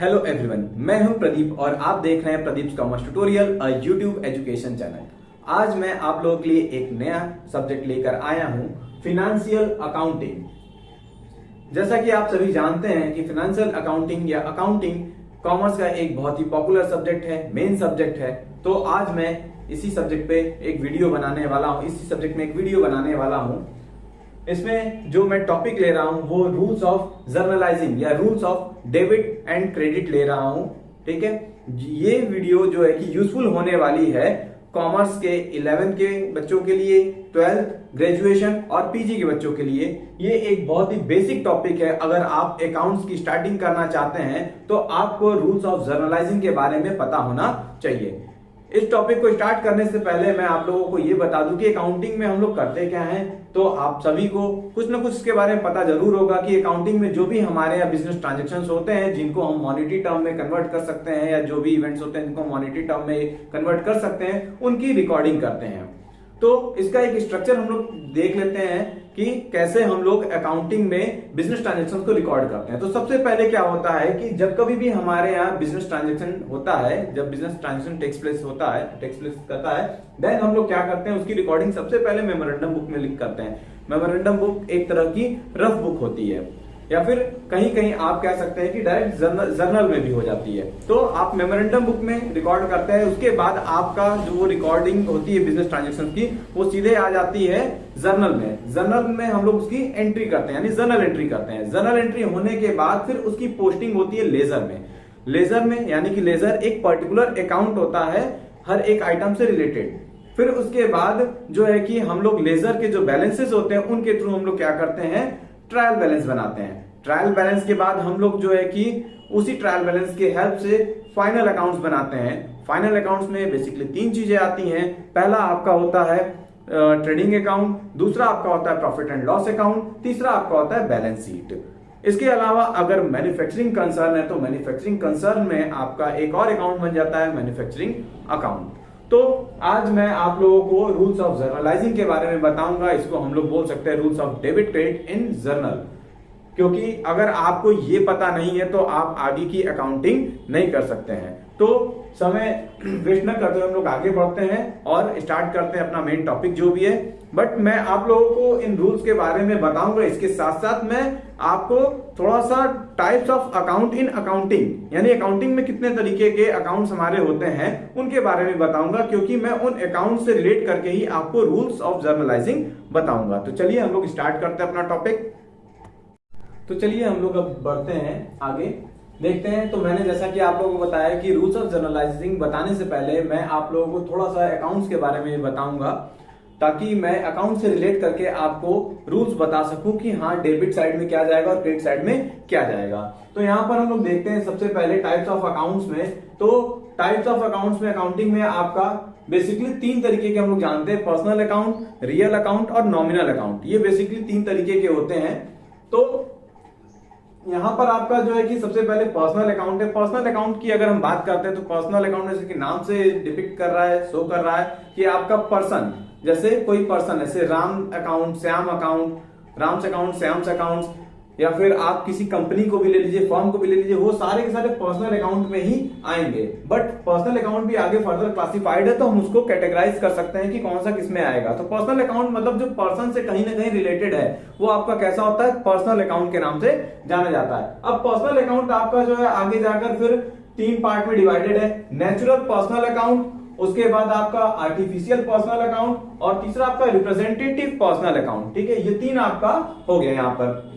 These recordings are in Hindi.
हेलो एवरीवन, मैं हूं प्रदीप और आप देख रहे हैं Pradeep commerce tutorial, a YouTube education channel. आज मैं आप लोगों के लिए एक नया सब्जेक्ट लेकर आया हूं, फिनेंशियल अकाउंटिंग। जैसा कि आप सभी जानते हैं कि फिनेंशियल अकाउंटिंग या अकाउंटिंग कॉमर्स का एक बहुत ही पॉपुलर सब्जेक्ट है, मेन सब्जेक्ट है। तो आज मैं इसी सब्जेक्ट पे एक वीडियो बनाने वाला हूं, इसमें जो मैं टॉपिक ले रहा हूं वो रूल्स ऑफ जर्नलाइजिंग या rules of debit and credit ले रहा हूं। ठीक है, ये वीडियो जो है कि यूजफुल होने वाली है कॉमर्स के 11 के बच्चों के लिए, 12th, ग्रेजुएशन और पीजी के बच्चों के लिए। ये एक बहुत ही बेसिक टॉपिक है। अगर आप अकाउंट्स की स्टार्टिंग करना चाहते हैं तो आपको रूल्स ऑफ जर्नलाइजिंग के बारे में पता होना चाहिए। इस टॉपिक को स्टार्ट करने से पहले मैं आप लोगों को ये बता दूं कि अकाउंटिंग में हम लोग करते क्या हैं। तो आप सभी को कुछ ना कुछ इसके बारे में पता जरूर होगा कि अकाउंटिंग में जो भी हमारे यहाँ बिजनेस ट्रांजेक्शंस होते हैं, जिनको हम मॉनेटरी टर्म में कन्वर्ट कर सकते हैं, या जो भी इवेंट्स होते हैं जिनको मॉनेटरी टर्म में कन्वर्ट कर सकते हैं, उनकी रिकॉर्डिंग करते हैं। तो इसका एक स्ट्रक्चर हम लोग देख लेते हैं कि कैसे हम लोग अकाउंटिंग में बिजनेस ट्रांजेक्शन को रिकॉर्ड करते हैं। तो सबसे पहले क्या होता है कि जब कभी भी हमारे यहाँ बिजनेस ट्रांजेक्शन होता है, जब बिजनेस ट्रांजेक्शन टेक्स प्लेस करता है, देन हम लोग क्या करते हैं, उसकी रिकॉर्डिंग सबसे पहले मेमोरेंडम बुक में लिख करते हैं। मेमोरेंडम बुक एक तरह की रफ बुक होती है, या फिर कहीं कहीं आप कह सकते हैं कि डायरेक्ट जर्नल में भी हो जाती है। तो आप मेमोरेंडम बुक में रिकॉर्ड करते हैं, उसके बाद आपका जो वो रिकॉर्डिंग होती है बिजनेस ट्रांजेक्शन की, वो सीधे आ जाती है जर्नल में। जर्नल में हम लोग उसकी एंट्री करते हैं, यानी जर्नल एंट्री करते हैं। जर्नल एंट्री होने के बाद फिर उसकी पोस्टिंग होती है लेजर में। लेजर में यानी कि लेजर एक पर्टिकुलर अकाउंट होता है हर एक आइटम से रिलेटेड। फिर उसके बाद जो है कि हम लोग लेजर के जो बैलेंसेस होते हैं उनके थ्रू हम लोग क्या करते हैं, ट्रायल बैलेंस बनाते हैं। ट्रायल बैलेंस के बाद हम लोग जो है कि उसी ट्रायल बैलेंस के हेल्प से फाइनल अकाउंट्स बनाते हैं। फाइनल अकाउंट्स में बेसिकली 3 चीजें आती हैं। पहला आपका होता है ट्रेडिंग अकाउंट, दूसरा आपका होता है प्रॉफिट एंड लॉस अकाउंट, तीसरा आपका होता है बैलेंस शीट। इसके अलावा अगर मैन्युफैक्चरिंग कंसर्न है तो मैन्युफैक्चरिंग कंसर्न में आपका एक और अकाउंट बन जाता है, मैन्युफैक्चरिंग अकाउंट। तो आज मैं आप लोगों को रूल्स ऑफ जर्नलाइजिंग के बारे में बताऊंगा। इसको हम लोग बोल सकते हैं rules of debit credit in journal, क्योंकि अगर आपको ये पता नहीं है तो आप आगे की अकाउंटिंग नहीं कर सकते हैं। तो समय वेस्ट न करते हुए हम लोग आगे बढ़ते हैं और स्टार्ट करते हैं अपना मेन टॉपिक जो भी है। बट मैं आप लोगों को इन रूल्स के बारे में बताऊंगा, इसके साथ साथ मैं आपको थोड़ा सा types of account in accounting, यानी अकाउंटिंग में कितने तरीके के अकाउंट्स हमारे होते हैं उनके बारे में बताऊंगा, क्योंकि मैं उन अकाउंट से रिलेट करके ही आपको रूल्स ऑफ जर्नलाइजिंग बताऊंगा। तो चलिए हम लोग स्टार्ट करते हैं अपना टॉपिक। तो चलिए हम लोग अब बढ़ते हैं आगे, देखते हैं। तो मैंने जैसा कि आप लोगों को बताया कि रूल्स ऑफ जर्नलाइजिंग बताने से पहले मैं आप लोगों को थोड़ा सा अकाउंट्स के बारे में बताऊंगा, ताकि मैं अकाउंट से रिलेट करके आपको रूल्स बता सकूं कि हाँ डेबिट साइड में क्या जाएगा और क्रेडिट साइड में क्या जाएगा। तो यहाँ पर हम लोग देखते हैं सबसे पहले टाइप्स ऑफ अकाउंट्स में। तो टाइप्स ऑफ अकाउंट्स में अकाउंटिंग में आपका बेसिकली 3 तरीके के हम लोग जानते हैं, पर्सनल अकाउंट, रियल अकाउंट और नॉमिनल अकाउंट। ये बेसिकली 3 तरीके के होते हैं। तो यहां पर आपका जो है कि सबसे पहले पर्सनल अकाउंट है। पर्सनल अकाउंट की अगर हम बात करते हैं तो पर्सनल अकाउंट जैसे कि नाम से डिपिक्ट कर रहा है, शो कर रहा है कि आपका पर्सन, जैसे कोई पर्सन, जैसे Ram account, Shyam account, Ram's account, Shyam's account, या फिर आप किसी कंपनी को भी ले लीजिए, फर्म को भी ले लीजिए, वो सारे के सारे पर्सनल अकाउंट में ही आएंगे। बट पर्सनल अकाउंट भी आगे फर्दर क्लासिफाइड है, तो हम उसको कैटेगराइज कर सकते हैं कि कौन सा किसमें आएगा। तो पर्सनल अकाउंट मतलब जो पर्सन से कहीं ना कहीं रिलेटेड है, वो आपका कैसा होता है, पर्सनल अकाउंट के नाम से जाना जाता है। अब पर्सनल अकाउंट आपका जो है आगे जाकर फिर 3 पार्ट में डिवाइडेड है, नेचुरल पर्सनल अकाउंट, उसके बाद आपका आर्टिफिशियल पर्सनल अकाउंट, और तीसरा आपका रिप्रेजेंटेटिव पर्सनल अकाउंट। ठीक है, ये 3 आपका हो गया यहाँ पर।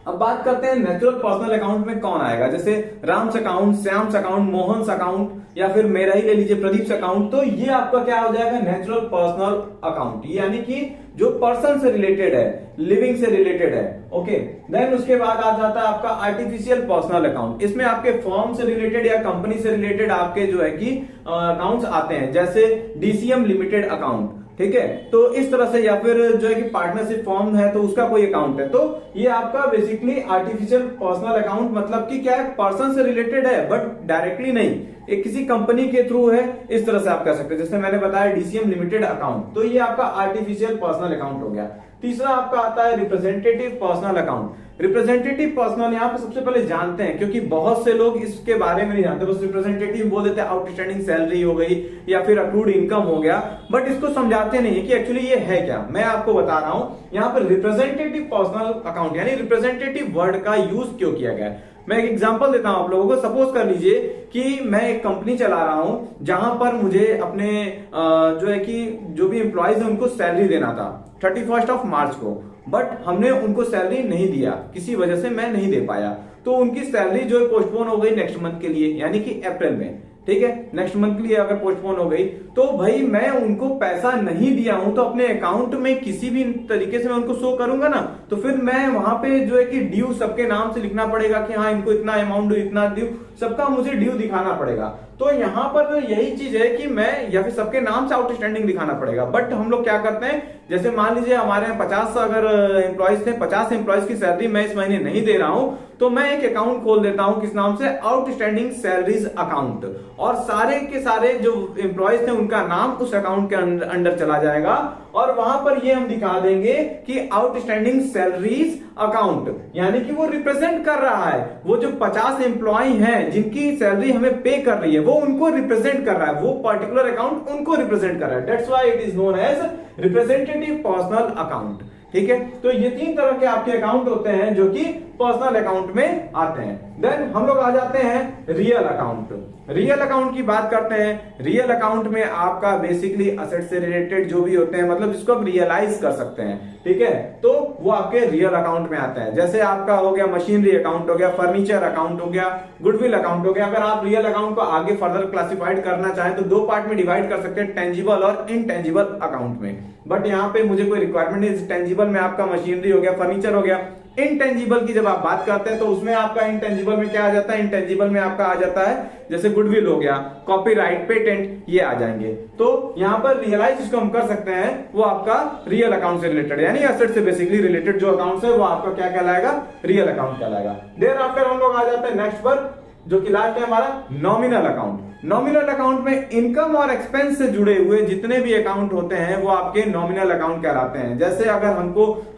अब बात करते हैं नेचुरल पर्सनल अकाउंट में कौन आएगा, जैसे Ram's account, Shyam's account, Mohan's account, या फिर मेरा ही ले लीजिए प्रदीप अकाउंट। तो ये आपका क्या हो जाएगा, नेचुरल पर्सनल अकाउंट, यानी कि जो पर्सन से रिलेटेड है, लिविंग से रिलेटेड है। ओके, देन उसके बाद आ जाता है आपका आर्टिफिशियल पर्सनल अकाउंट। इसमें आपके फर्म से रिलेटेड या कंपनी से रिलेटेड आपके जो है कि अकाउंट्स आते हैं, जैसे डीसीएम लिमिटेड अकाउंट। ठीक है, तो इस तरह से, या फिर जो है कि पार्टनरशिप फॉर्म है तो उसका कोई अकाउंट है। तो ये आपका बेसिकली आर्टिफिशियल पर्सनल अकाउंट मतलब कि क्या है, पर्सन से रिलेटेड है बट डायरेक्टली नहीं, एक किसी कंपनी के थ्रू है, इस तरह से आप कह सकते हैं। जैसे मैंने बताया डीसीएम लिमिटेड अकाउंट, तो ये आपका आर्टिफिशियल पर्सनल अकाउंट हो गया। तीसरा आपका आता है representative personal account. Representative personal यहाँ पे सबसे पहले जानते हैं, क्योंकि बहुत से लोग इसके बारे में नहीं जानते, बस रिप्रेजेंटेटिव बोल देते हैं, आउटस्टैंडिंग सैलरी हो गई या फिर अक्रूड इनकम हो गया, बट इसको समझाते नहीं है कि एक्चुअली ये है क्या। मैं आपको बता रहा हूं यहाँ पर रिप्रेजेंटेटिव पर्सनल अकाउंट यानी रिप्रेजेंटेटिव वर्ड का यूज क्यों किया गया है। मैं एक एग्जांपल देता हूं आप लोगों को। सपोज कर लीजिए कि मैं एक कंपनी चला रहा हूं जहां पर मुझे अपने जो है कि जो भी एम्प्लॉयज है उनको सैलरी देना था 31 मार्च को, बट हमने उनको सैलरी नहीं दिया, किसी वजह से मैं नहीं दे पाया, तो उनकी सैलरी जो है पोस्टपोन हो गई नेक्स्ट मंथ के लिए, यानी कि अप्रैल में। ठीक है, नेक्स्ट मंथ के लिए अगर पोस्टपोन हो गई तो भाई मैं उनको पैसा नहीं दिया हूं, तो अपने अकाउंट में किसी भी तरीके से मैं उनको शो करूंगा ना, तो फिर मैं वहां पे जो है कि ड्यू सबके नाम से लिखना पड़ेगा कि हाँ इनको इतना अमाउंट दो, इतना ड्यू, सबका मुझे ड्यू दिखाना पड़ेगा। तो यहाँ पर यही चीज है कि मैं या फिर सबके नाम से आउटस्टैंडिंग दिखाना पड़ेगा। बट हम लोग क्या करते हैं, जैसे मान लीजिए हमारे यहाँ 50 अगर एम्प्लॉयज थे, 50 एम्प्लॉयज की सैलरी मैं इस महीने नहीं दे रहा हूं, तो मैं एक अकाउंट खोल देता हूं, किस नाम से, आउटस्टैंडिंग सैलरीज अकाउंट, और सारे के सारे जो एम्प्लॉयज थे उनका नाम उस अकाउंट के अंडर चला जाएगा, और वहां पर ये हम दिखा देंगे कि आउटस्टैंडिंग सैलरीज अकाउंट, यानी कि वो रिप्रेजेंट कर रहा है, वो जो 50 एम्प्लॉय हैं जिनकी सैलरी हमें पे कर रही है वो उनको रिप्रेजेंट कर रहा है, वो पर्टिकुलर अकाउंट उनको रिप्रेजेंट कर रहा है। That's why it is known as representative personal account. ठीक है, तो ये 3 तरह के आपके अकाउंट होते हैं जो कि पर्सनल अकाउंट में आते हैं। देन हम लोग आ जाते हैं रियल अकाउंट। रियल अकाउंट की बात करते हैं। रियल अकाउंट में आपका बेसिकली असेट से रिलेटेड जो भी होते हैं, मतलब जिसको आप रियलाइज कर सकते हैं, ठीक है, तो वो आपके रियल अकाउंट में आते हैं। जैसे आपका हो गया मशीनरी अकाउंट हो गया, फर्नीचर अकाउंट हो गया, गुडविल अकाउंट हो गया। अगर आप रियल अकाउंट को आगे फर्दर क्लासिफाइड करना चाहें तो 2 पार्ट में डिवाइड कर सकते हैं, टेंजिबल और इनटेंजिबल अकाउंट में। बट यहाँ पे मुझे कोई रिक्वायरमेंट नहीं, टेंजिबल में आपका मशीनरी हो गया, फर्नीचर हो गया। इनटेंजिबल की जब आप बात करते हैं तो उसमें आपका इनटेंजिबल में क्या आ जाता है, इनटेंजिबल में आपका आ जाता है जैसे गुडविल हो गया, कॉपीराइट, पेटेंट, ये आ जाएंगे। तो यहाँ पर रियलाइज जिसको हम कर सकते हैं वो आपका रियल अकाउंट से रिलेटेड, यानी एसेट से बेसिकली रिलेटेड जो अकाउंट है वो आपका क्या कहलाएगा, रियल अकाउंट कहलाएगा। देयर आफ्टर हम लोग आ जाते हैं नेक्स्ट पर, जो कि लास्ट है हमारा नॉमिनल अकाउंट। नॉमिनल अकाउंट में इनकम और एक्सपेंस से जुड़े हुए जितने भी अकाउंट होते हैं वो आपके नॉमिनल अकाउंट कहलाते हैं। जैसे अगर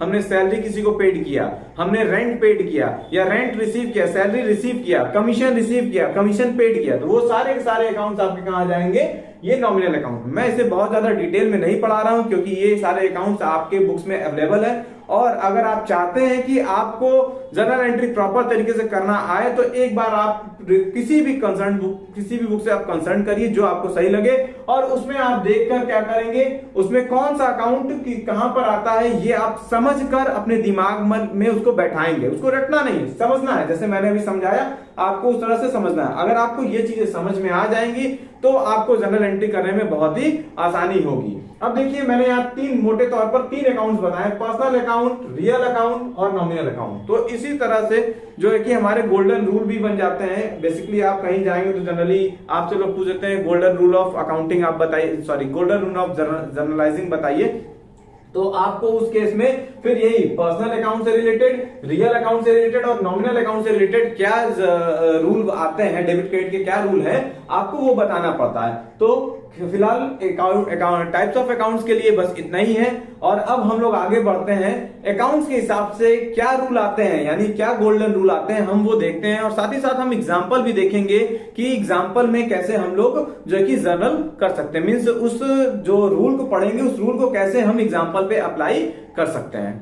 हमने सैलरी किसी को पेड किया, हमने रेंट पेड किया या रेंट रिसीव किया, सैलरी रिसीव किया, कमीशन रिसीव किया, कमीशन पेड किया, तो वो सारे के सारे अकाउंट्स आपके कहां जाएंगे, ये नॉमिनल अकाउंट। मैं इसे बहुत ज्यादा डिटेल में नहीं पढ़ा रहा हूं क्योंकि ये सारे अकाउंट्स आपके बुक्स में अवेलेबल है, और अगर आप चाहते हैं कि आपको जर्नल एंट्री प्रॉपर तरीके से करना आए तो एक बार आप किसी भी बुक से आप कंसर्न करिए जो आपको सही लगे, और उसमें आप देखकर क्या करेंगे, उसमें कौन सा अकाउंट कहां पर आता है ये आप समझकर अपने दिमाग में उसको बैठाएंगे। उसको रटना नहीं, समझना है। जैसे मैंने अभी समझाया आपको उस तरह से समझना है। अगर आपको ये चीजें समझ में आ जाएंगी तो आपको जर्नल एंट्री करने में बहुत ही आसानी होगी। अब देखिए मैंने यहाँ 3 मोटे तौर पर 3 अकाउंट्स बताए, पर्सनल अकाउंट, रियल अकाउंट और नॉमिनल अकाउंट। तो इसी तरह से जो है कि हमारे गोल्डन रूल भी बन जाते हैं। बेसिकली आप कहीं जाएंगे तो जनरली आपसे लोग पूछ लेते हैं गोल्डन रूल ऑफ अकाउंटिंग आप बताइए, sorry golden rule of journalising बताइए, तो आपको उस केस में फिर यही पर्सनल अकाउंट से रिलेटेड, रियल अकाउंट से रिलेटेड और नॉमिनल अकाउंट से रिलेटेड क्या रूल आते हैं, डेबिट क्रेडिट के क्या रूल है, आपको वो बताना पड़ता है। तो फिलहाल टाइप्स ऑफ अकाउंट्स के लिए बस इतना ही है, और अब हम लोग आगे बढ़ते हैं। अकाउंट्स के हिसाब से क्या रूल आते हैं, यानी क्या गोल्डन रूल आते हैं, हम वो देखते हैं, और साथ ही साथ हम एग्जाम्पल भी देखेंगे कि एग्जाम्पल में कैसे हम लोग जो है कि जर्नल कर सकते हैं, मीन्स उस जो रूल को पढ़ेंगे उस रूल को कैसे हम एग्जाम्पल पे अप्लाई कर सकते हैं।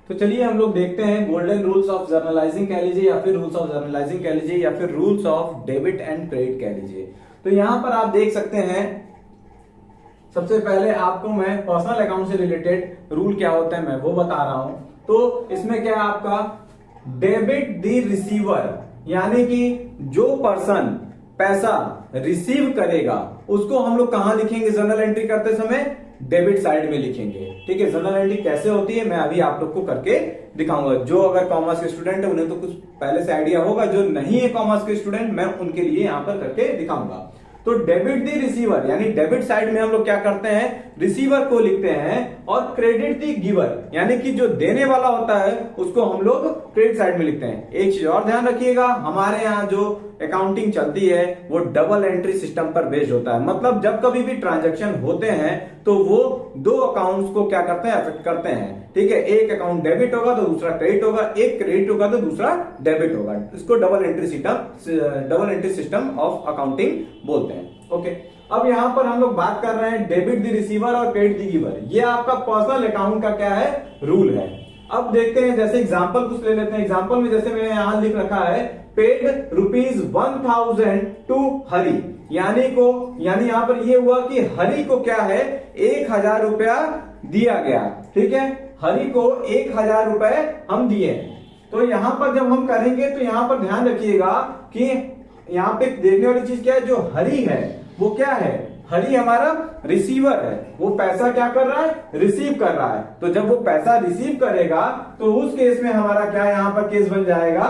तो चलिए हम लोग देखते हैं गोल्डन रूल्स ऑफ जर्नलाइजिंग कह लीजिए, या फिर रूल्स ऑफ जर्नलाइजिंग कह लीजिए, या फिर rules of debit and credit कह लीजिए। तो यहां पर आप देख सकते हैं, सबसे पहले आपको मैं पर्सनल अकाउंट से रिलेटेड रूल क्या होता है मैं वो बता रहा हूं। तो इसमें क्या है आपका डेबिट द रिसीवर, यानी कि जो पर्सन पैसा रिसीव करेगा उसको हम लोग कहां लिखेंगे जर्नल एंट्री करते समय, डेबिट साइड में लिखेंगे। ठीक है, जर्नल एंट्री कैसे होती है मैं अभी आप लोग को करके दिखाऊंगा। जो अगर कॉमर्स के स्टूडेंट है उन्हें तो कुछ पहले से आइडिया होगा, जो नहीं है कॉमर्स के स्टूडेंट मैं उनके लिए यहां पर करके दिखाऊंगा। तो डेबिट दी रिसीवर, यानी डेबिट साइड में हम लोग क्या करते हैं, रिसीवर को लिखते हैं, और क्रेडिट दी गिवर, यानी कि जो देने वाला होता है उसको हम लोग क्रेडिट साइड में लिखते हैं। एक चीज और ध्यान रखिएगा, हमारे यहाँ जो अकाउंटिंग चलती है वो डबल एंट्री सिस्टम पर बेस्ड होता है। मतलब जब कभी भी ट्रांजैक्शन होते हैं तो वो दो अकाउंट्स को क्या करते हैं, अफेक्ट करते हैं। ठीक है, एक अकाउंट डेबिट होगा तो दूसरा क्रेडिट होगा, एक क्रेडिट होगा तो दूसरा डेबिट होगा। इसको double entry system of accounting बोलते हैं। ओके, अब यहां पर हम लोग बात कर रहे हैं डेबिट द रिसीवर और क्रेडिट द गिवर। ये आपका पर्सनल अकाउंट का क्या है, रूल है। अब देखते हैं, जैसे एग्जांपल कुछ ले लेते हैं। एग्जांपल में जैसे मैंने यहां लिख रखा है पेड ₹1000 टू हरी, यानी यहां पर ये हुआ कि हरी को क्या है 1000 रुपया दिया गया। ठीक है, हरी को 1000 रुपए हम दिए। तो यहां पर जब हम करेंगे तो यहां पर ध्यान रखिएगा कि यहां पे देखने वाली चीज क्या है, जो हरी है वो क्या है, हरी हमारा रिसीवर है। वो पैसा क्या कर रहा है, रिसीव कर रहा है। तो जब वो पैसा रिसीव करेगा तो उस केस में हमारा क्या यहां पर केस बन जाएगा,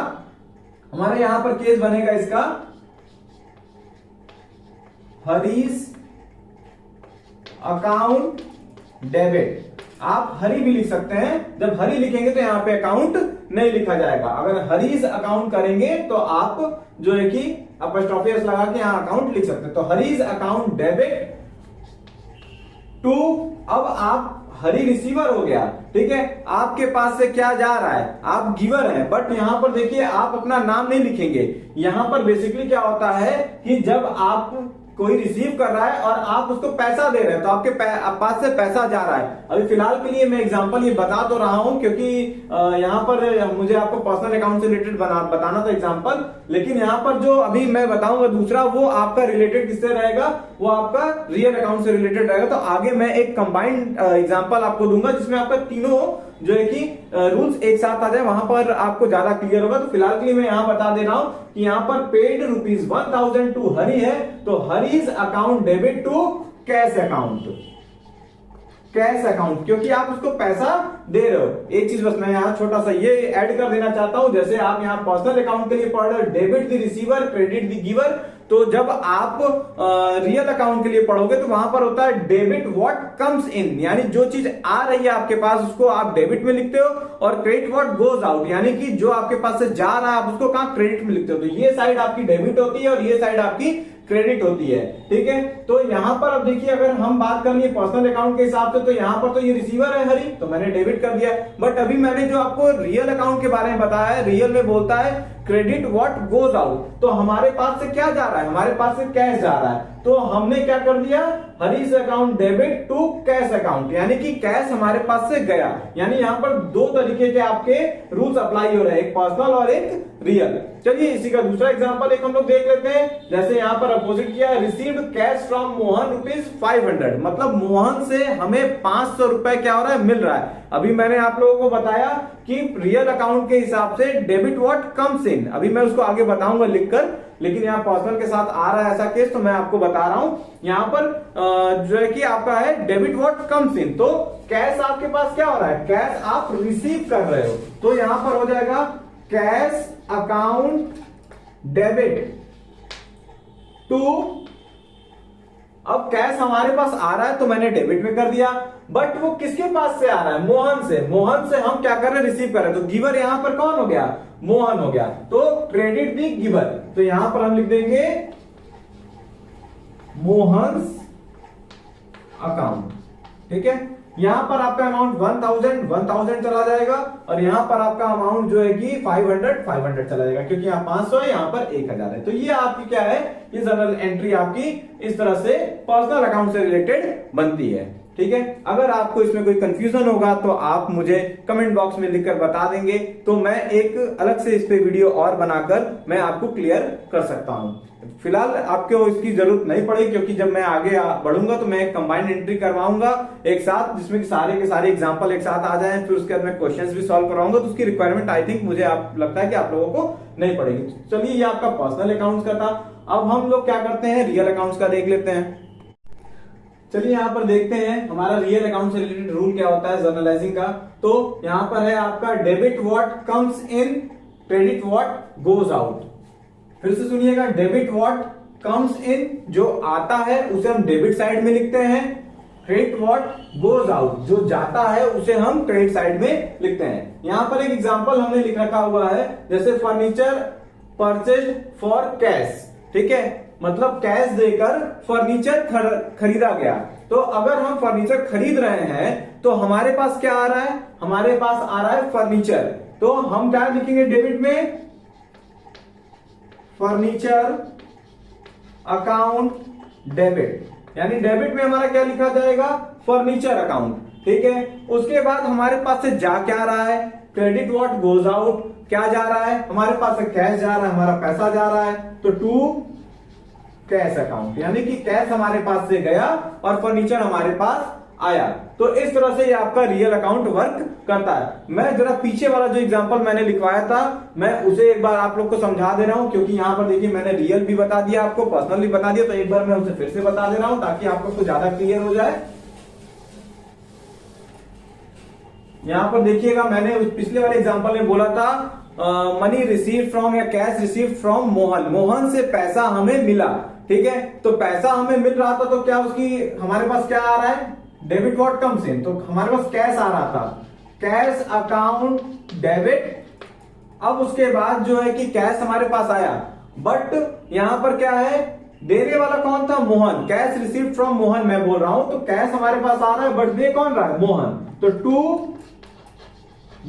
हमारा यहां पर केस बनेगा इसका हरीज अकाउंट डेबिट। आप हरी भी लिख सकते हैं, जब हरी लिखेंगे तो यहां पे अकाउंट नहीं लिखा जाएगा। अगर हरीज अकाउंट करेंगे तो आप जो है कि अपॉस्ट्रोफी एस लगा के यहां अकाउंट लिख सकते हैं। तो हरीज अकाउंट डेबिट टू, अब आप हरी रिसीवर हो गया। ठीक है, आपके पास से क्या जा रहा है, आप गिवर हैं, बट यहां पर देखिए आप अपना नाम नहीं लिखेंगे। यहां पर बेसिकली क्या होता है कि जब आप कोई रिसीव कर रहा है और आप उसको पैसा दे रहे हैं तो आपके पास से पैसा जा रहा है। अभी फिलहाल के लिए मैं एग्जांपल ये बता तो रहा हूं क्योंकि यहां पर मुझे आपको पर्सनल अकाउंट से रिलेटेड बताना था एग्जांपल, लेकिन यहां पर जो अभी मैं बताऊंगा दूसरा, वो आपका रिलेटेड किससे रहेगा, वो आपका रियल अकाउंट से रिलेटेड रहेगा। तो आगे मैं एक कंबाइंड एग्जांपल आपको दूंगा जिसमें आपका तीनों जो है कि रूल्स एक साथ आ जाए, वहां पर आपको ज्यादा क्लियर होगा। तो फिलहाल के लिए मैं यहां बता दे रहा हूं कि यहां पर पेड ₹1000 टू हरी है, तो Hari's account debit to cash account, cash account, क्योंकि आप उसको पैसा दे रहे हो। एक चीज बस मैं यहां छोटा सा ये ऐड कर देना चाहता हूं, जैसे आप यहां पर्सनल अकाउंट के लिए पढ़ रहे हो debit the receiver credit the giver, तो जब आप रियल अकाउंट के लिए पढ़ोगे तो वहां पर होता है डेबिट व्हाट कम्स इन, यानी जो चीज आ रही है आपके पास उसको आप डेबिट में लिखते हो, और क्रेडिट व्हाट गोज आउट, यानी कि जो आपके पास से जा रहा है आप उसको कहां क्रेडिट में लिखते हो। तो ये साइड आपकी डेबिट होती है और ये साइड आपकी क्रेडिट होती है। ठीक है, तो यहां पर अब देखिए अगर हम बात कर लिए पर्सनल अकाउंट के हिसाब से, तो यहां पर तो ये रिसीवर है हरी, तो मैंने डेबिट कर दिया। बट अभी मैंने जो आपको रियल अकाउंट के बारे में बताया है, रियल में बोलता है क्रेडिट व्हाट गोज आउट, तो हमारे पास से क्या जा रहा है, हमारे पास से कैश जा रहा है। तो हमने क्या कर दिया, Hari's account debit to cash account, यानी कि कैश हमारे पास से गया। यानी यहां पर दो तरीके के आपके रूल्स अप्लाई हो रहे हैं, एक पर्सनल और एक रियल। चलिए इसी का दूसरा एग्जांपल एक हम लोग देख लेते हैं। जैसे यहां पर अपोजिट किया, रिसीव्ड कैश फ्रॉम मोहन ₹500, मतलब मोहन से हमें 500 रुपए क्या हो रहा है, मिल रहा है। अभी मैंने आप लोगों को बताया कि रियल अकाउंट के हिसाब से डेबिट व्हाट कम्स इन, अभी मैं उसको आगे बताऊंगा लिखकर, लेकिन यहाँ पर्सनल के साथ आ रहा है ऐसा केस, तो मैं आपको बता रहा हूं। यहां पर जो है कि आपका है डेबिट व्हाट कम्स इन, तो कैश आपके पास क्या हो रहा है, कैश आप रिसीव कर रहे हो, तो यहां पर हो जाएगा कैश अकाउंट डेबिट टू, अब कैश हमारे पास आ रहा है तो मैंने डेबिट में कर दिया, बट वो किसके पास से आ रहा है, मोहन से। मोहन से हम क्या कर रहे हैं, रिसीव कर रहे हैं, तो गिवर यहां पर कौन हो गया, मोहन हो गया। तो क्रेडिट दी गिवर, तो यहां पर हम लिख देंगे मोहन्स अकाउंट। ठीक है, यहां पर आपका अमाउंट 1000 चला जाएगा, और यहां पर आपका अमाउंट जो है कि 500 चला जाएगा, क्योंकि यहां 500 है, यहां पर 1000 है। तो ये आपकी क्या है, ये जनरल एंट्री आपकी इस तरह से पर्सनल अकाउंट से रिलेटेड बनती है। ठीक है, अगर आपको इसमें कोई कंफ्यूजन होगा तो आप मुझे कमेंट बॉक्स में लिखकर बता देंगे, तो मैं एक अलग से इस पे वीडियो और बनाकर मैं आपको क्लियर कर सकता हूं। फिलहाल आपको इसकी जरूरत नहीं पड़ेगी, क्योंकि जब मैं आगे बढ़ूंगा तो मैं एक कंबाइंड एंट्री करवाऊंगा एक साथ, जिसमें सारे के सारे एग्जांपल एक साथ आ जाएं, फिर उसके बाद मैं क्वेश्चंस भी सॉल्व कराऊंगा। तो उसकी रिक्वायरमेंट आई थिंक मुझे लगता है कि आप लोगों को नहीं पड़ेगी। चलिए, ये आपका पर्सनल अकाउंट्स का था। अब हम लोग क्या करते हैं, रियल अकाउंट्स का देख लेते हैं। चलिए यहां पर देखते हैं हमारा रियल अकाउंट से रिलेटेड रूल क्या होता है जर्नलाइजिंग का। तो यहां पर है आपका debit what comes in, credit what goes out. फिर से सुनिएगा, डेबिट व्हाट कम्स इन, जो आता है उसे हम डेबिट साइड में लिखते हैं, क्रेडिट व्हाट गोज आउट, जो जाता है उसे हम क्रेडिट साइड में लिखते हैं। यहां पर एक एग्जांपल हमने लिख रखा हुआ है, जैसे फर्नीचर परचेज फॉर कैश, ठीक है, मतलब कैश देकर फर्नीचर खरीदा गया। तो अगर हम फर्नीचर खरीद रहे हैं तो हमारे पास क्या आ रहा है, हमारे पास आ रहा है फर्नीचर, तो हम क्या लिखेंगे डेबिट में, फर्नीचर अकाउंट डेबिट, यानी डेबिट में हमारा क्या लिखा जाएगा, फर्नीचर अकाउंट, ठीक है। उसके बाद हमारे पास से जा क्या रहा है, क्रेडिट व्हाट गोज आउट, क्या जा रहा है, हमारे पास से कैश जा रहा है, हमारा पैसा जा रहा है, तो टू कैश अकाउंट, यानी कि कैश हमारे पास से गया और फर्नीचर हमारे पास आया। तो इस तरह से ये आपका रियल अकाउंट वर्क करता है। मैं जरा पीछे वाला जो एग्जांपल मैंने लिखवाया था मैं उसे एक बार आप लोग को समझा दे रहा हूं, क्योंकि यहां पर देखिए मैंने रियल भी बता दिया, आपको पर्सनल भी बता दिया, तो एक बार मैं उसे फिर से बता दे रहा हूं ताकि आपको कुछ ज्यादा क्लियर हो जाए। यहां पर देखिएगा, मैंने उस पिछले वाले एग्जांपल में बोला था मनी रिसीव फ्रॉम या cash receive from Mohan, Mohan से पैसा हमें मिला, ठीक है। तो पैसा हमें मिल रहा था तो क्या उसकी हमारे पास क्या आ रहा है, डेबिट व्हाट कम्स इन, तो हमारे पास कैश आ रहा था, कैश अकाउंट डेबिट। अब उसके बाद जो है कि कैश हमारे पास आया, बट यहां पर क्या है, देने वाला कौन था, Mohan, cash receive from Mohan मैं बोल रहा हूं, तो कैश हमारे पास आ रहा है बट दे कौन रहा है, मोहन, तो टू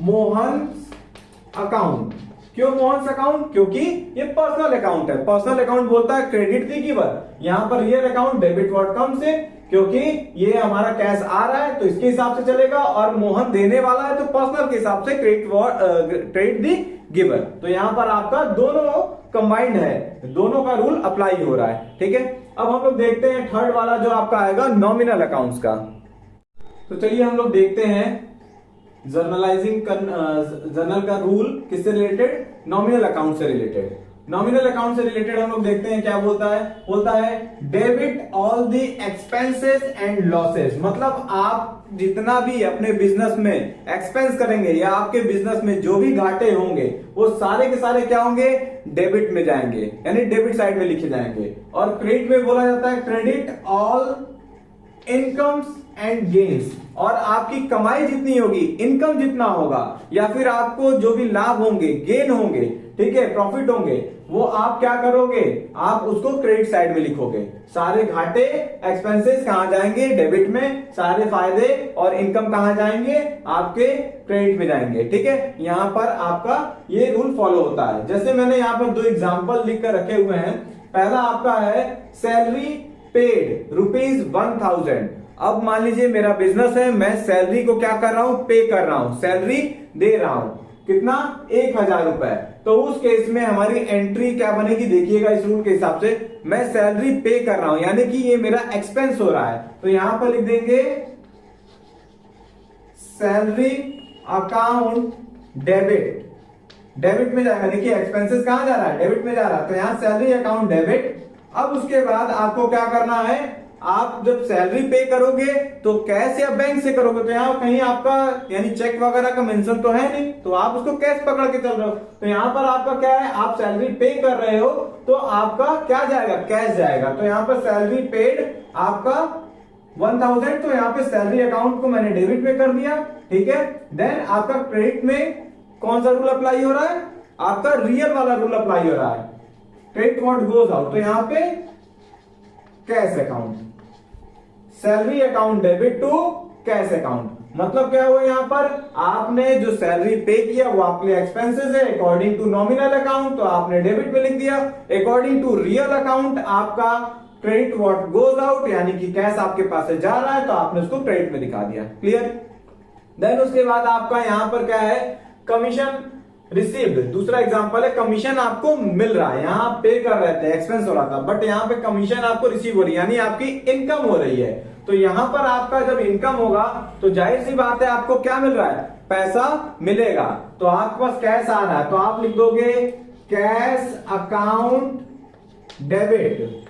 मोहन अकाउंट। क्यों मोहन अकाउंट, क्योंकि ये पर्सनल अकाउंट है, पर्सनल अकाउंट बोलता है क्रेडिट दी गिवर, यहां पर real account debit what comes in, क्योंकि ये हमारा कैश आ रहा है तो इसके हिसाब से चलेगा, और मोहन देने वाला है तो पर्सनल के हिसाब से क्रेडिट दी गिवर। तो यहां पर आपका दोनों कंबाइंड है, दोनों का रूल अप्लाई हो रहा है, ठीक है। अब हम लोग देखते हैं थर्ड वाला जो आपका आएगा नॉमिनल अकाउंट्स का। तो चलिए हम लोग देखते हैं जर्नलाइजिंग जर्नल का रूल किससे रिलेटेड, नॉमिनल अकाउंट से रिलेटेड। नॉमिनल अकाउंट से रिलेटेड हम लोग देखते हैं क्या बोलता है debit all the expenses and losses, मतलब आप जितना भी अपने बिजनेस में एक्सपेंस करेंगे या आपके बिजनेस में जो भी घाटे होंगे वो सारे के सारे क्या होंगे, डेबिट में जाएंगे, यानी डेबिट साइड में लिखे जाएंगे। और क्रेडिट में बोला जाता है credit all incomes and gains, और आपकी कमाई जितनी होगी, इनकम जितना होगा या फिर आपको जो भी लाभ होंगे, गेन होंगे, ठीक है, प्रॉफिट होंगे, वो आप क्या करोगे, आप उसको क्रेडिट साइड में लिखोगे। सारे घाटे एक्सपेंसेस कहां जाएंगे, डेबिट में, सारे फायदे और इनकम कहां जाएंगे, आपके क्रेडिट में जाएंगे, ठीक है। यहां पर आपका ये रूल फॉलो होता है। जैसे मैंने यहां पर दो एग्जाम्पल लिख कर रखे हुए हैं। पहला आपका है सैलरी पेड ₹1000। अब मान लीजिए मेरा बिजनेस है, मैं सैलरी को क्या कर रहा हूं, पे कर रहा हूं, सैलरी दे रहा हूं, कितना, 1000 रुपए। तो उस केस में हमारी एंट्री क्या बनेगी, देखिएगा इस रूल के हिसाब से, मैं सैलरी पे कर रहा हूं यानी कि ये मेरा एक्सपेंस हो रहा है, तो यहां पर लिख देंगे सैलरी अकाउंट डेबिट, डेबिट में जाएगा। देखिए एक्सपेंसेस कहां जा रहा है, डेबिट में जा रहा है, तो यहां सैलरी अकाउंट डेबिट। अब उसके बाद आपको क्या करना है, आप जब सैलरी पे करोगे तो कैश या बैंक से करोगे, तो यहाँ कहीं आपका यानी चेक वगैरह का मेंशन तो है नहीं, तो आप उसको कैश पकड़ के चल रहे हो। तो यहाँ पर आपका क्या है, आप सैलरी पे कर रहे हो तो आपका क्या जाएगा, कैश जाएगा। तो यहाँ पर सैलरी पेड आपका 1000, तो यहाँ पे सैलरी अकाउंट को मैंने डेबिट में कर दिया, ठीक है। देन आपका क्रेडिट में कौन सा रूल अप्लाई हो रहा है, आपका रियल वाला रूल अप्लाई हो रहा है, क्रेडिट व्हाट गोज आउट। तो यहाँ पे cash account, salary account debit to cash account, मतलब क्या हुआ, यहां पर आपने जो सैलरी पे किया वो आपके लिए एक्सपेंसेस है अकॉर्डिंग टू नॉमिनल अकाउंट, तो आपने डेबिट में लिख दिया। अकॉर्डिंग टू रियल अकाउंट आपका क्रेडिट व्हाट गोज आउट, यानी कि कैश आपके पास से जा रहा है तो आपने उसको क्रेडिट में दिखा दिया, क्लियर। देन उसके बाद आपका यहां पर क्या है, कमीशन रिसीव्ड, दूसरा एग्जांपल है कमीशन आपको मिल रहा है, यहां पे कर रहे थे, एक्सपेंस हो रहा था, बट यहां पे कमीशन आपको रिसीव हो रही है, यानी आपकी इनकम हो रही है। तो यहां पर आपका जब इनकम होगा तो जाहिर सी बात है आपको क्या मिल रहा है, पैसा मिलेगा, तो आपके पास कैश आ रहा है, तो आप लिख दोगे कैश अकाउंट डेबिट,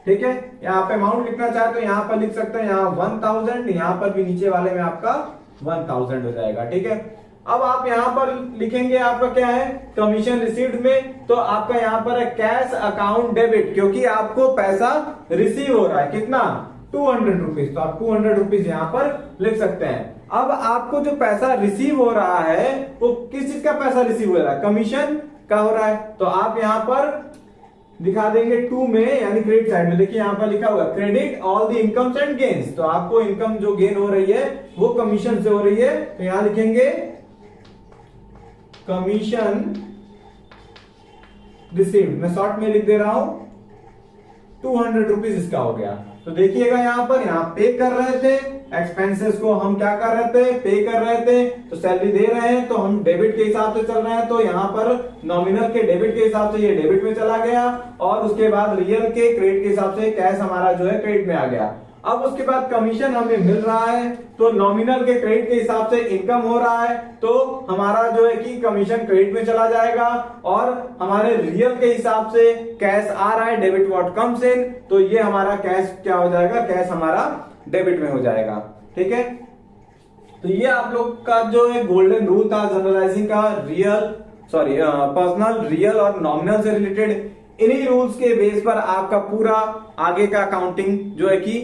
ठीक है। यहाँ पे अमाउंट लिखना चाहे तो यहां पर लिख सकते हैं, यहाँ 1000, यहां पर भी नीचे वाले में आपका 1000 हो जाएगा, ठीक है। अब आप यहां पर लिखेंगे आपका क्या है, कमीशन रिसीव्ड में, तो आपका यहां पर है कैश अकाउंट डेबिट, क्योंकि आपको पैसा रिसीव हो रहा है, कितना, 200 रुपीज, तो आप 200 रुपीज यहां पर लिख सकते हैं। अब आपको जो पैसा रिसीव हो रहा है वो किस चीज का पैसा रिसीव हो रहा है, कमीशन का हो रहा है, तो आप यहां पर दिखा देंगे 2 में, यानी क्रेडिट साइड में देखिए यहां पर लिखा हुआ credit all the incomes and gains, तो आपको इनकम जो गेन हो रही है वो कमीशन से हो रही है, तो यहां लिखेंगे कमीशन रिसीव्ड, मैं शॉर्ट में लिख दे रहा हूं 200 रुपीज इसका हो गया। तो देखिएगा यहां पर, यहां पे कर रहे थे एक्सपेंसेस को, हम क्या कर रहे थे, पे कर रहे थे, तो सैलरी दे रहे हैं तो हम डेबिट के हिसाब से चल रहे हैं, तो यहां पर नॉमिनल के डेबिट के हिसाब से ये डेबिट में चला गया, और उसके बाद रियल के क्रेडिट के हिसाब से कैश हमारा जो है क्रेडिट में आ गया। अब उसके बाद कमीशन हमें मिल रहा है, तो नॉमिनल के क्रेडिट के हिसाब से इनकम हो रहा है, तो हमारा जो है कि कमीशन क्रेडिट में चला जाएगा, और हमारे रियल के हिसाब से कैश आ रहा है, डेबिट व्हाट कम्स इन, तो ये हमारा कैश क्या हो जाएगा, कैश हमारा डेबिट में हो जाएगा। ठीक है, तो ये आप लोग का जो है गोल्डन रूल था जनरलाइजिंग का, पर्सनल, रियल और नॉमिनल से रिलेटेड। इन्हीं रूल्स के बेस पर आपका पूरा आगे का अकाउंटिंग जो है कि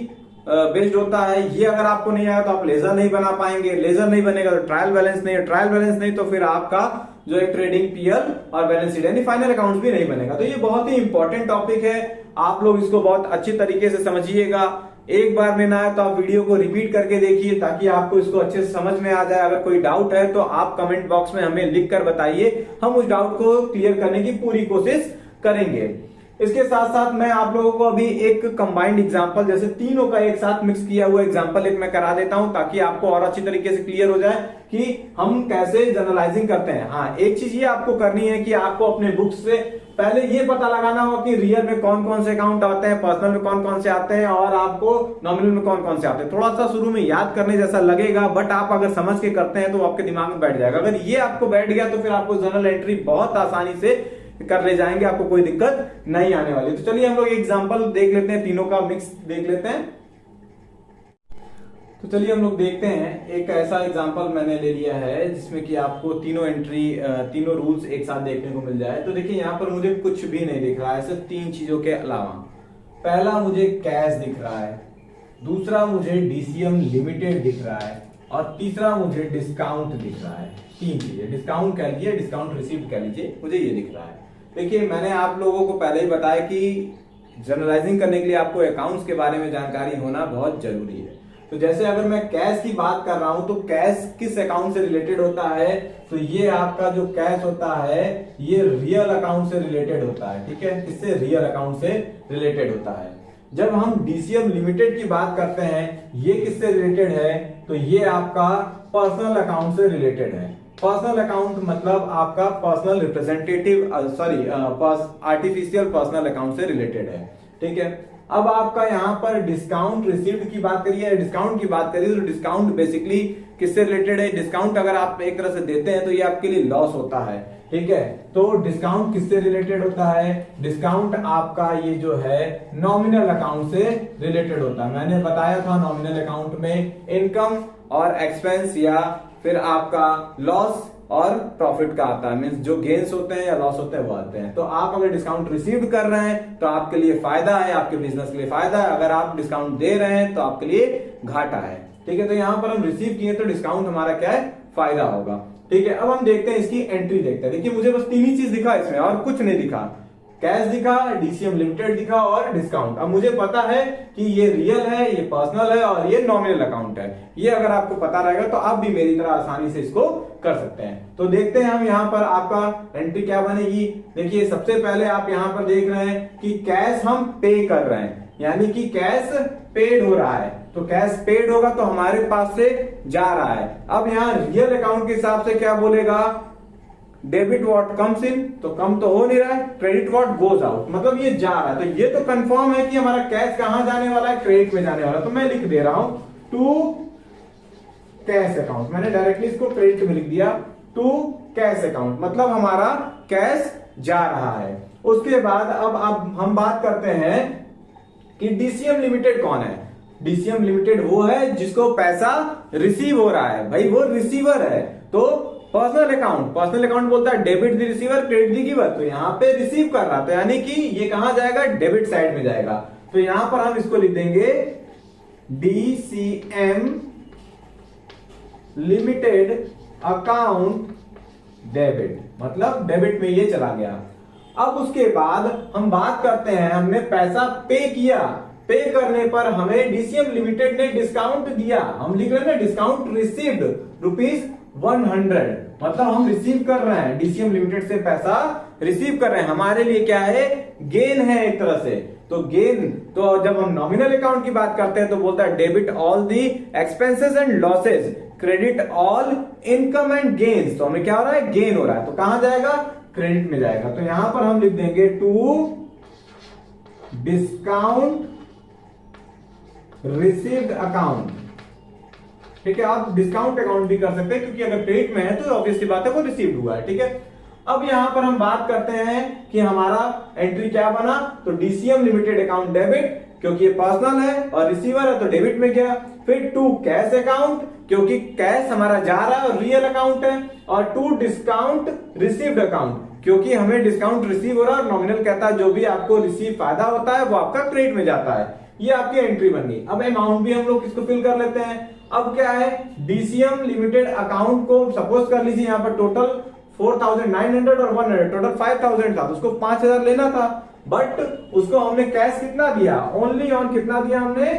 बेस्ड होता है। ये अगर आपको नहीं आया तो आप लेजर नहीं बना पाएंगे, लेजर नहीं बनेगा तो ट्रायल बैलेंस नहीं, ट्रायल बैलेंस नहीं तो फिर आपका जो है ट्रेडिंग पीएल और बैलेंस शीट यानी फाइनल अकाउंट्स भी नहीं बनेगा। तो ये बहुत ही इंपॉर्टेंट टॉपिक है, आप लोग इसको बहुत अच्छी तरीके से समझिएगा। एक बार में ना आए तो आप वीडियो को रिपीट करके देखिए ताकि आपको इसको अच्छे से समझ में आ जाए। अगर कोई डाउट है तो आप कमेंट बॉक्स में हमें लिख कर बताइए, हम उस डाउट को क्लियर करने की पूरी कोशिश करेंगे। इसके साथ साथ मैं आप लोगों को अभी एक कंबाइंड एग्जांपल, जैसे तीनों का एक साथ मिक्स किया हुआ एग्जांपल एक मैं करा देता हूं ताकि आपको और अच्छी तरीके से क्लियर हो जाए कि हम कैसे जनरलाइजिंग करते हैं। हाँ, एक चीज ये आपको करनी है कि आपको अपने बुक्स से पहले ये पता लगाना होगा कि रियल में कौन कौन से अकाउंट आते हैं, पर्सनल में कौन कौन से आते हैं और आपको नॉमिनल में कौन कौन से आते हैं। थोड़ा सा शुरू में याद करने जैसा लगेगा, बट आप अगर समझ के करते हैं तो आपके दिमाग में बैठ जाएगा। अगर ये आपको बैठ गया तो फिर आपको जर्नल एंट्री बहुत आसानी से कर ले जाएंगे, आपको कोई दिक्कत नहीं आने वाली। तो चलिए हम लोग एग्जांपल देख लेते हैं, तीनों का मिक्स देख लेते हैं। तो चलिए हम लोग देखते हैं, एक ऐसा एग्जांपल मैंने ले लिया है जिसमें कि आपको तीनों एंट्री, तीनों रूल्स एक साथ देखने को मिल जाए। तो देखिए यहाँ पर मुझे कुछ भी नहीं दिख रहा है सिर्फ तीन चीजों के अलावा। पहला मुझे कैश दिख रहा है, दूसरा मुझे डीसीएम लिमिटेड दिख रहा है, और तीसरा मुझे डिस्काउंट दिख रहा है। तीन चीजें, डिस्काउंट कह लीजिए, डिस्काउंट रिसीव्ड कह लीजिए, मुझे ये दिख रहा है। देखिए मैंने आप लोगों को पहले ही बताया कि जनरलाइजिंग करने के लिए आपको अकाउंट्स के बारे में जानकारी होना बहुत जरूरी है। तो जैसे अगर मैं कैश की बात कर रहा हूं तो कैश किस अकाउंट से रिलेटेड होता है, तो ये आपका जो कैश होता है ये रियल अकाउंट से रिलेटेड होता है। ठीक है, किससे, रियल अकाउंट से रिलेटेड होता है। जब हम डीसीएम लिमिटेड की बात करते हैं, ये किससे रिलेटेड है, तो ये आपका पर्सनल अकाउंट से रिलेटेड है। पर्सनल अकाउंट मतलब आपका personal representative, artificial personal account से रिलेटेड है। ठीक है, अब आपका यहाँ पर डिस्काउंट रिसीव्ड की बात करिए, डिस्काउंट की बात करिए, तो डिस्काउंट बेसिकली किससे रिलेटेड है। डिस्काउंट अगर आप एक तरह से देते हैं तो ये आपके लिए लॉस होता है। ठीक है, तो डिस्काउंट किससे रिलेटेड होता है, डिस्काउंट आपका ये जो है नॉमिनल अकाउंट से रिलेटेड होता है। मैंने बताया था नॉमिनल अकाउंट में इनकम और एक्सपेंस या फिर आपका लॉस और प्रॉफिट का आता है, मींस जो गेन्स होते हैं या लॉस होते हैं वो आते हैं। तो आप अगर डिस्काउंट रिसीव कर रहे हैं तो आपके लिए फायदा है, आपके बिजनेस के लिए फायदा है। अगर आप डिस्काउंट दे रहे हैं तो आपके लिए घाटा है। ठीक है, तो यहां पर हम रिसीव किए तो डिस्काउंट हमारा क्या है, फायदा होगा। ठीक है, अब हम देखते हैं इसकी एंट्री देखते हैं। देखिए मुझे बस तीन ही चीज दिखा इसमें और कुछ नहीं दिखा, कैश दिखा, डीसीएम लिमिटेड दिखा और डिस्काउंट। अब मुझे पता है कि ये रियल है, ये पर्सनल है और ये नॉमिनल अकाउंट है। ये अगर आपको पता रहेगा तो आप भी मेरी तरह आसानी से इसको कर सकते हैं। तो देखते हैं हम यहाँ पर आपका एंट्री क्या बनेगी। देखिए सबसे पहले आप यहाँ पर देख रहे हैं कि कैश हम पे कर रहे हैं, यानी कि कैश पेड हो रहा है। तो कैश पेड होगा तो हमारे पास से जा रहा है। अब यहाँ रियल अकाउंट के हिसाब से क्या बोलेगा, डेबिट व्हाट कम्स इन, तो कम तो हो नहीं रहा है, क्रेडिट व्हाट गोज आउट, मतलब ये जा रहा है। तो ये तो कंफर्म है कि हमारा कैश कहां जाने वाला है, क्रेडिट में जाने वाला है। तो मैं लिख दे रहा हूं टू कैश अकाउंट, मैंने डायरेक्टली इसको क्रेडिट में लिख दिया, टू कैश अकाउंट, मतलब हमारा कैश जा रहा है। उसके बाद अब हम बात करते हैं कि डीसीएम लिमिटेड कौन है। डीसीएम लिमिटेड वो है जिसको पैसा रिसीव हो रहा है, भाई वो रिसीवर है। तो पर्सनल अकाउंट बोलता है debit the receiver credit the giver, तो यहाँ पे रिसीव कर रहा था, यानी कि ये कहां जाएगा, डेबिट साइड में जाएगा। तो यहां पर हम इसको लिख देंगे DCM लिमिटेड अकाउंट डेबिट, मतलब डेबिट में ये चला गया। अब उसके बाद हम बात करते हैं, हमने पैसा पे किया, पे करने पर हमें डीसीएम लिमिटेड ने डिस्काउंट दिया, हम लिख रहे हैं ना डिस्काउंट रिसीव्ड ₹100, मतलब हम रिसीव कर रहे हैं, डीसीएम लिमिटेड से पैसा रिसीव कर रहे हैं, हमारे लिए क्या है, गेन है एक तरह से। तो गेन, तो जब हम नॉमिनल अकाउंट की बात करते हैं तो बोलता है debit all the expenses and losses, credit all income and gains. तो हमें क्या हो रहा है, गेन हो रहा है, तो कहां जाएगा, क्रेडिट में जाएगा। तो यहां पर हम लिख देंगे टू डिस्काउंट रिसीव्ड अकाउंट। ठीक है, आप डिस्काउंट अकाउंट भी कर सकते हैं, क्योंकि अगर क्रेडिट में है तो ऑब्वियस सी बात है वो रिसीव्ड हुआ है। ठीक है, अब यहां पर हम बात करते हैं कि हमारा एंट्री क्या बना, तो डीसीएम लिमिटेड अकाउंट डेबिट, क्योंकि ये पर्सनल है और रिसीवर है तो डेबिट में गया। फिर टू कैश अकाउंट, क्योंकि कैश हमारा जा रहा है और रियल अकाउंट है, और टू डिस्काउंट रिसीव्ड अकाउंट, क्योंकि हमें डिस्काउंट रिसीव हो रहा है और नॉमिनल कहता है जो भी आपको रिसीव फायदा होता है वो आपका क्रेडिट में जाता है। ये आपकी एंट्री बन गई। अब अमाउंट भी हम लोग इसको फिल कर लेते हैं। अब क्या है, डीसीएम लिमिटेड अकाउंट को सपोज कर लीजिए यहाँ पर टोटल 4,900 और 100, टोटल 5,000 था, तो उसको 5,000 लेना था, बट उसको हमने कैश कितना दिया, ओनली ऑन कितना दिया हमने,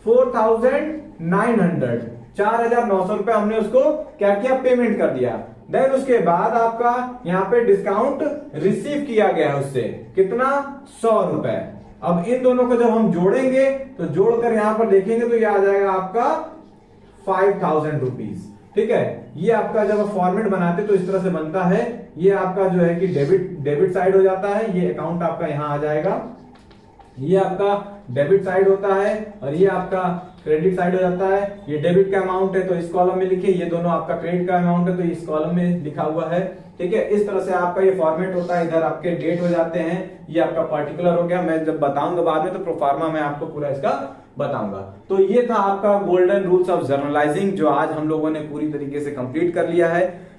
4,900, 4,900 रुपए हमने उसको क्या किया, पेमेंट कर दिया। देन उसके बाद आपका यहाँ पे डिस्काउंट रिसीव किया गया उससे कितना, 100 रुपए। अब इन दोनों को जब हम जोड़ेंगे तो जोड़कर यहां पर देखेंगे तो ये आ जाएगा आपका 5,000 रुपीज। ठीक है, ये आपका जब फॉर्मेट बनाते तो इस तरह से बनता है, ये आपका जो है कि डेबिट साइड हो जाता है, ये अकाउंट आपका यहां आ जाएगा, ये आपका डेबिट साइड होता है और ये आपका क्रेडिट साइड हो जाता है। ये डेबिट का अमाउंट है तो इस कॉलम में लिखिए, ये दोनों आपका क्रेडिट का अमाउंट है तो इस कॉलम में लिखा हुआ है। ठीक है, इस तरह से आपका ये फॉर्मेट होता है, इधर आपके डेट हो जाते हैं, ये आपका पर्टिकुलर हो गया। मैं जब बताऊंगा बाद में तो प्रोफार्मा में आपको पूरा इसका बताऊंगा। तो ये था आपका गोल्डन रूल्स ऑफ जर्नलाइजिंग, जो आज हम लोगों ने पूरी तरीके से कंप्लीट कर लिया है।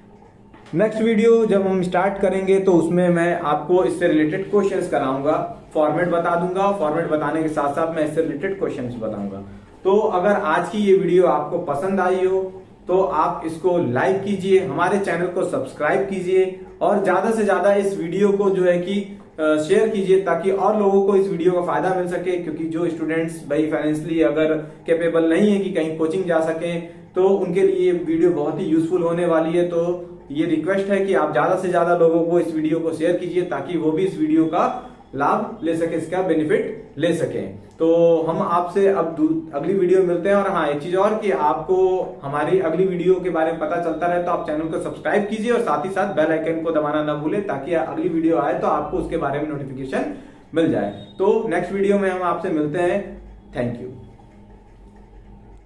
नेक्स्ट वीडियो जब हम स्टार्ट करेंगे तो उसमें मैं आपको इससे रिलेटेड क्वेश्चंस कराऊंगा, फॉर्मेट बता दूंगा, फॉर्मेट बताने के साथ साथ मैं इससे रिलेटेड क्वेश्चंस बताऊंगा। तो अगर आज की ये वीडियो आपको पसंद आई हो तो आप इसको लाइक कीजिए, हमारे चैनल को सब्सक्राइब कीजिए और ज्यादा से ज्यादा इस वीडियो को जो है कि शेयर कीजिए, ताकि और लोगों को इस वीडियो का फायदा मिल सके। क्योंकि जो स्टूडेंट्स भाई फाइनेंशियली अगर कैपेबल नहीं है कि कहीं कोचिंग जा सकें, तो उनके लिए वीडियो बहुत ही यूजफुल होने वाली है। तो ये रिक्वेस्ट है कि आप ज्यादा से ज्यादा लोगों को इस वीडियो को शेयर कीजिए, ताकि वो भी इस वीडियो का लाभ ले सके, इसका बेनिफिट ले सकें। तो हम आपसे अब अगली वीडियो में मिलते हैं। और हाँ, एक चीज और कि आपको हमारी अगली वीडियो के बारे में पता चलता रहे तो आप चैनल को सब्सक्राइब कीजिए और साथ ही साथ बेल आइकन को दबाना ना भूलें, ताकि अगली वीडियो आए तो आपको उसके बारे में नोटिफिकेशन मिल जाए। तो नेक्स्ट वीडियो में हम आपसे मिलते हैं। Thank you.